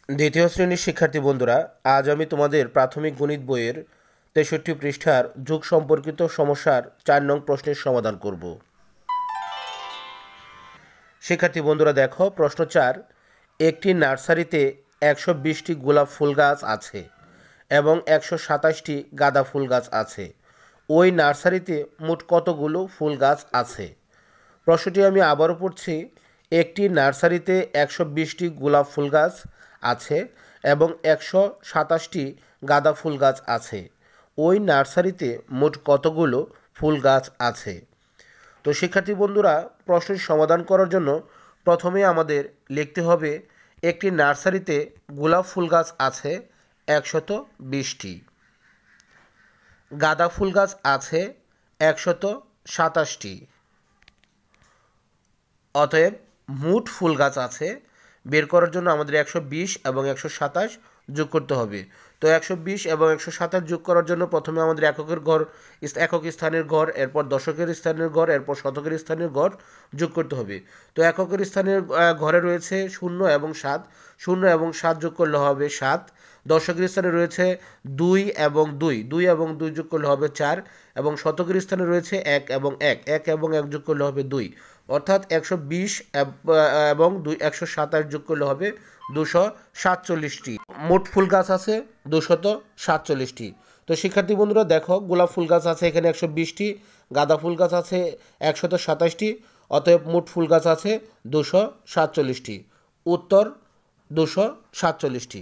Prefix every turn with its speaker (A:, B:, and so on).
A: দ্বিতীয় শ্রেণীর শিক্ষার্থী বন্ধুরা, আজ আমি তোমাদের প্রাথমিক গণিত বইয়ের ৬৩ পৃষ্ঠার যুগ সম্পর্কিত সমস্যার ৪ নং প্রশ্নের সমাধান করব। শিক্ষার্থী বন্ধুরা দেখো, প্রশ্ন ৪। একটি নার্সারিতে ১২০টি গোলাপ ফুল গাছ আছে এবং ১২৭টি গাঁদা ফুল গাছ আছে। ওই নার্সারিতে মোট কতগুলো ফুল গাছ আছে? প্রশ্নটি আমি আবারও পড়ছি। একটি নার্সারিতে ১২০টি গোলাপ ফুল গাছ আছে এবং ১২৭টি গাঁদা ফুল গাছ আছে। ওই নার্সারিতে মোট কতগুলো ফুল গাছ আছে? তো শিক্ষার্থী বন্ধুরা, প্রশ্নটি সমাধান করার জন্য প্রথমে আমাদের লিখতে হবে একটি নার্সারিতে গোলাপ ফুল গাছ আছে ১২০টি, গাঁদা ফুল গাছ আছে ১২৭টি। অতএব মোট ফুল গাছ আছে বের করার জন্য আমাদের ১২০ এবং ১২৭ যোগ করতে হবে। তো ১২০ এবং ১২৭ যোগ করার জন্য প্রথমে আমাদের একক স্থানের ঘর, এরপর দশকের স্থানের ঘর, এরপর শতকের স্থানের ঘর যোগ করতে হবে। তো এককের স্থানের ঘরে রয়েছে ০ এবং ৭, ০ এবং ৭ যোগ করলে হবে ৭। দশকের স্থানে রয়েছে ২ এবং ২, ২ এবং ২ যোগ করলে হবে ৪, এবং শতকের স্থানে রয়েছে ১ এবং ১, ১ এবং ১ যোগ করলে হবে ২। অর্থাৎ ১২০ এবং ১২৭ যোগ করলে হবে ২৪৭টি। মোট ফুল গাছ আছে ২৪৭টি। তো শিক্ষার্থী বন্ধুরা দেখো, গোলাপ ফুল গাছ আছে এখানে ১২০টি, গাঁদা ফুল গাছ আছে ১২৭টি, অতএব মোট ফুল গাছ আছে ২৪৭টি। উত্তর ২৪৭টি।